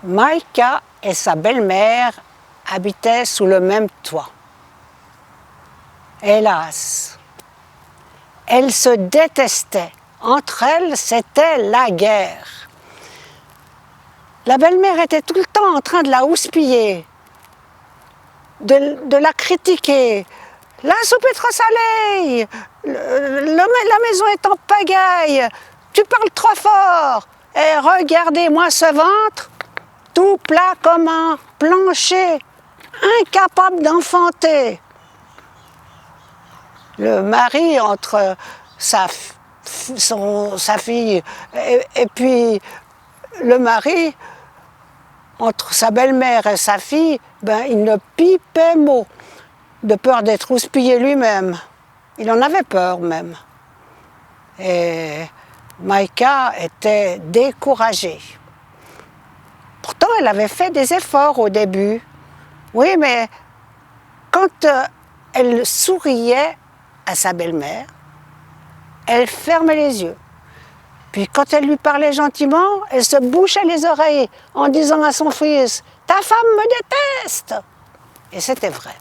Maïka et sa belle-mère habitaient sous le même toit. Hélas, elles se détestaient. Entre elles, c'était la guerre. La belle-mère était tout le temps en train de la houspiller, de la critiquer. La soupe est trop salée, la maison est en pagaille, tu parles trop fort. Et regardez-moi ce ventre, tout plat comme un plancher, incapable d'enfanter. Le mari, entre sa fille et puis le mari, entre sa belle-mère et sa fille, il ne pipait mot, de peur d'être houspillé lui-même. Il en avait peur même. Et Maïka était découragée. Pourtant, elle avait fait des efforts au début. Oui, mais quand elle souriait à sa belle-mère, elle fermait les yeux. Puis quand elle lui parlait gentiment, elle se bouchait les oreilles en disant à son fils « Ta femme me déteste !» Et c'était vrai.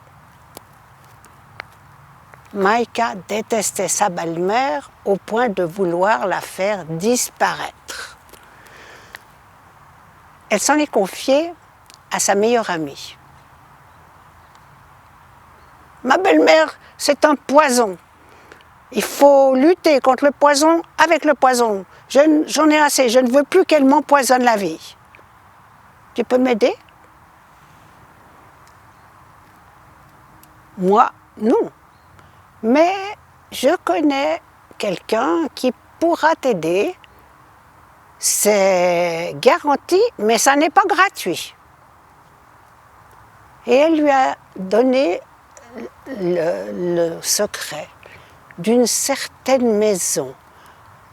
Maïka détestait sa belle-mère au point de vouloir la faire disparaître. Elle s'en est confiée à sa meilleure amie. « Ma belle-mère, c'est un poison. Il faut lutter contre le poison avec le poison. J'en ai assez, je ne veux plus qu'elle m'empoisonne la vie. Tu peux m'aider ?» Moi, non. Mais je connais quelqu'un qui pourra t'aider. C'est garanti, mais ça n'est pas gratuit. Et elle lui a donné le secret d'une certaine maison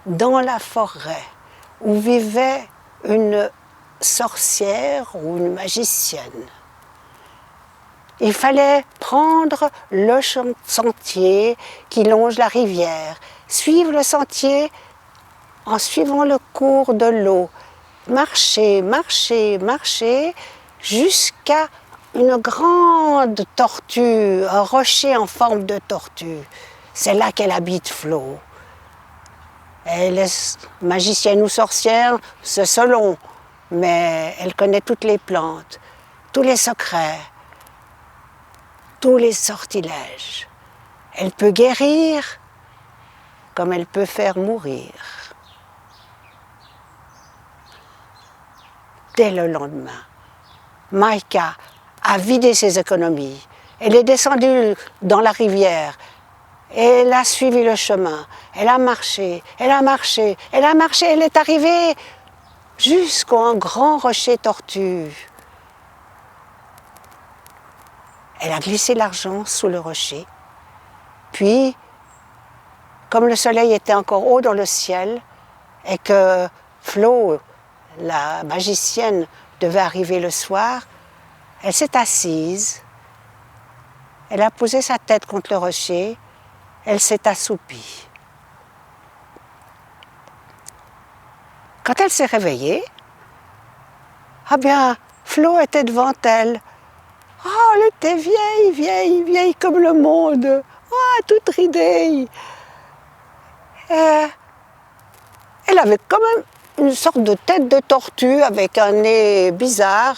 dans la forêt où vivait une sorcière ou une magicienne. Il fallait prendre le sentier qui longe la rivière, suivre le sentier en suivant le cours de l'eau, marcher, marcher, marcher, jusqu'à une grande tortue, un rocher en forme de tortue. C'est là qu'elle habite, Flo. Elle est magicienne ou sorcière, c'est selon, mais elle connaît toutes les plantes, tous les secrets, tous les sortilèges. Elle peut guérir comme elle peut faire mourir. Dès le lendemain, Maïka a vidé ses économies. Elle est descendue dans la rivière et elle a suivi le chemin. Elle a marché, elle a marché, elle a marché, elle est arrivée jusqu'à un grand rocher tortue. Elle a glissé l'argent sous le rocher. Puis, comme le soleil était encore haut dans le ciel et que Flo, la magicienne, devait arriver le soir, elle s'est assise, elle a posé sa tête contre le rocher, elle s'est assoupie. Quand elle s'est réveillée, ah bien, Flo était devant elle. Oh, elle était vieille, vieille, vieille comme le monde. Oh, toute ridée. Elle avait quand même une sorte de tête de tortue avec un nez bizarre,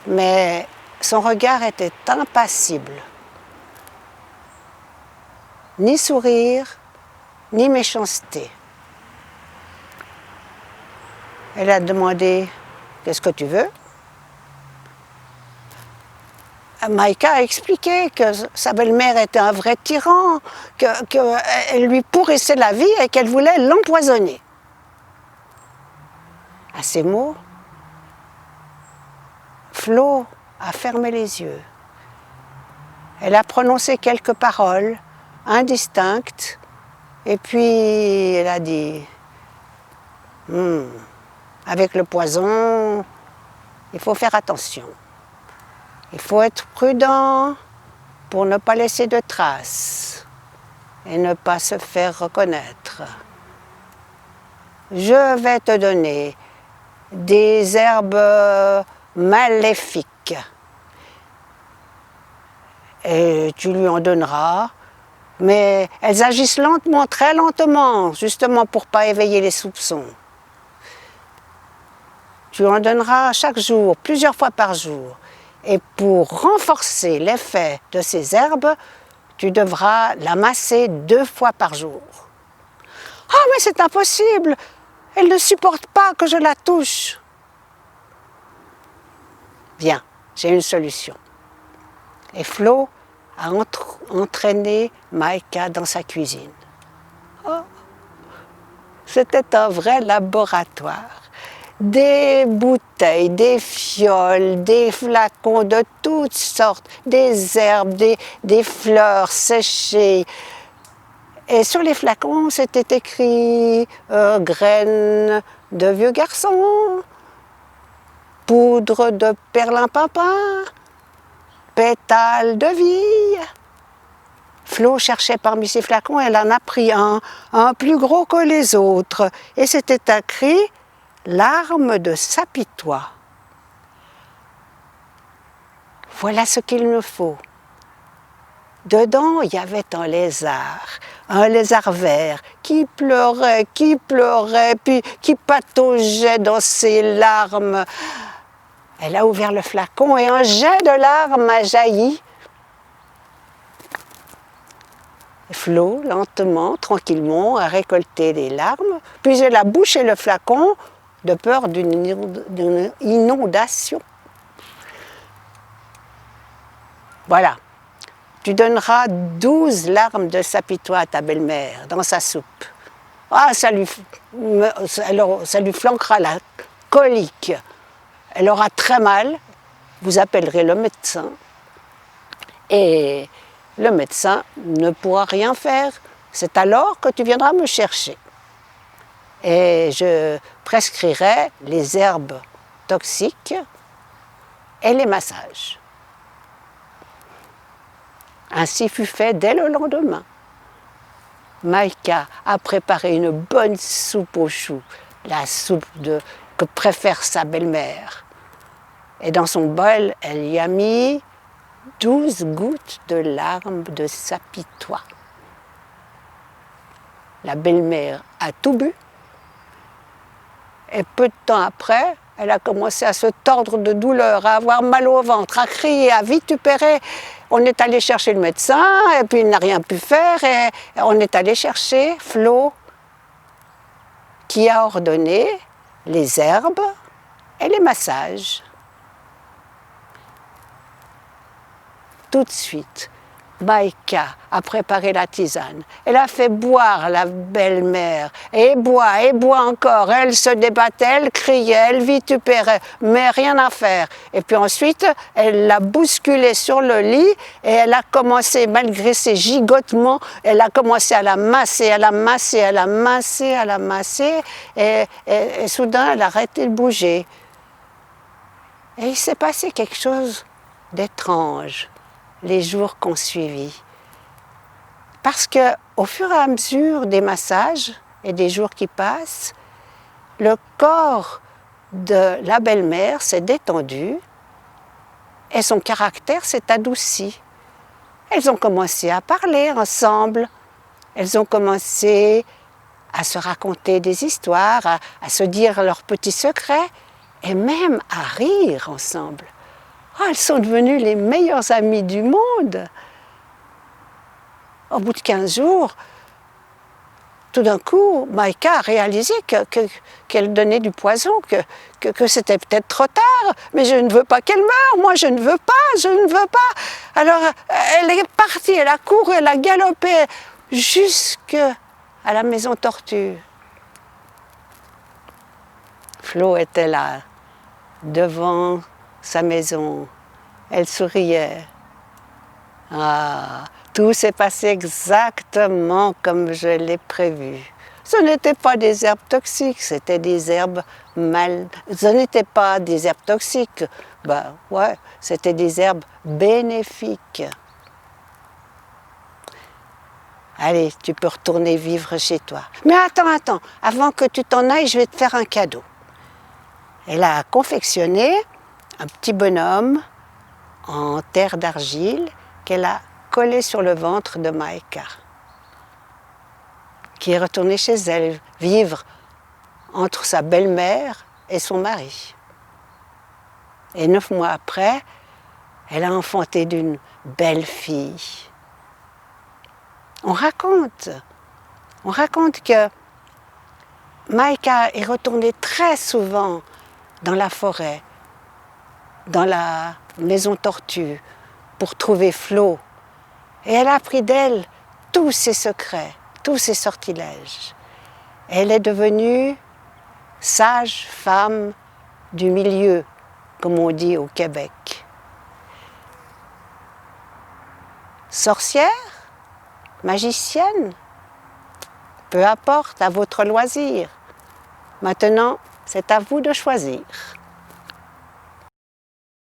mais son regard était impassible. Ni sourire, ni méchanceté. Elle a demandé « Qu'est-ce que tu veux ?» Maïka a expliqué que sa belle-mère était un vrai tyran, qu'elle lui pourrissait la vie et qu'elle voulait l'empoisonner. À ces mots, Flo a fermé les yeux. Elle a prononcé quelques paroles indistinctes et puis elle a dit avec le poison, il faut faire attention. Il faut être prudent pour ne pas laisser de traces et ne pas se faire reconnaître. Je vais te donner des herbes maléfiques. Et tu lui en donneras, mais elles agissent lentement, très lentement, justement pour ne pas éveiller les soupçons. Tu en donneras chaque jour, plusieurs fois par jour. Et pour renforcer l'effet de ces herbes, tu devras la masser 2 fois par jour. « Ah, mais c'est impossible! Elle ne supporte pas que je la touche. » Bien, j'ai une solution. Et Flo a entraîné Maïka dans sa cuisine. Oh, c'était un vrai laboratoire. Des bouteilles, des fioles, des flacons de toutes sortes, des herbes, des fleurs séchées. Et sur les flacons, c'était écrit graines de vieux garçon, poudre de perlimpinpin, pétales de vie. Flo cherchait parmi ces flacons, elle en a pris un plus gros que les autres. Et c'était écrit l'arme de Sapitois. Voilà ce qu'il me faut. Dedans, il y avait un lézard vert qui pleurait, puis qui pataugeait dans ses larmes. Elle a ouvert le flacon et un jet de larmes a jailli. Flo, lentement, tranquillement, a récolté les larmes, puis elle a bouché le flacon de peur d'une inondation. Voilà. Tu donneras 12 larmes de Sapitois à ta belle-mère dans sa soupe. Ah, ça lui flanquera la colique. Elle aura très mal. Vous appellerez le médecin. Et le médecin ne pourra rien faire. C'est alors que tu viendras me chercher. Et je prescrirai les herbes toxiques et les massages. Ainsi fut fait dès le lendemain. Maïka a préparé une bonne soupe aux choux, la soupe que préfère sa belle-mère. Et dans son bol, elle y a mis 12 gouttes de larmes de Sapitois. La belle-mère a tout bu. Et peu de temps après, elle a commencé à se tordre de douleur, à avoir mal au ventre, à crier, à vitupérer. On est allé chercher le médecin, et puis il n'a rien pu faire, et on est allé chercher Flo, qui a ordonné les herbes et les massages. Tout de suite, Maïka a préparé la tisane. Elle a fait boire la belle-mère. Et boit encore. Elle se débattait, elle criait, elle vitupérait, mais rien à faire. Et puis ensuite, elle l'a bousculée sur le lit et elle a commencé, malgré ses gigotements, elle a commencé à la masser, à la masser, à la masser, à la masser. Et soudain, elle a arrêté de bouger. Et il s'est passé quelque chose d'étrange les jours qu'on suivit. Parce qu'au fur et à mesure des massages et des jours qui passent, le corps de la belle-mère s'est détendu et son caractère s'est adouci. Elles ont commencé à parler ensemble, elles ont commencé à se raconter des histoires, à se dire leurs petits secrets et même à rire ensemble. Oh, elles sont devenues les meilleures amies du monde. Au bout de 15 jours, tout d'un coup, Maïka a réalisé qu'elle donnait du poison, que c'était peut-être trop tard, mais je ne veux pas qu'elle meure, moi je ne veux pas. Alors elle est partie, elle a couru, elle a galopé jusqu'à la maison tortue. Flo était là, devant sa maison. Elle souriait. Ah, tout s'est passé exactement comme je l'ai prévu. Ce n'étaient pas des herbes toxiques, c'était des herbes Ce n'était pas des herbes toxiques, c'était des herbes bénéfiques. Allez, tu peux retourner vivre chez toi. Mais attends, avant que tu t'en ailles, je vais te faire un cadeau. Elle a confectionné un petit bonhomme en terre d'argile qu'elle a collé sur le ventre de Maïka, qui est retournée chez elle vivre entre sa belle-mère et son mari. Et 9 mois après, elle a enfanté d'une belle fille. On raconte que Maïka est retournée très souvent dans la forêt, dans la maison tortue, pour trouver Flo. Et elle a appris d'elle tous ses secrets, tous ses sortilèges. Elle est devenue sage femme du milieu, comme on dit au Québec. Sorcière, magicienne, peu importe, à votre loisir. Maintenant, c'est à vous de choisir.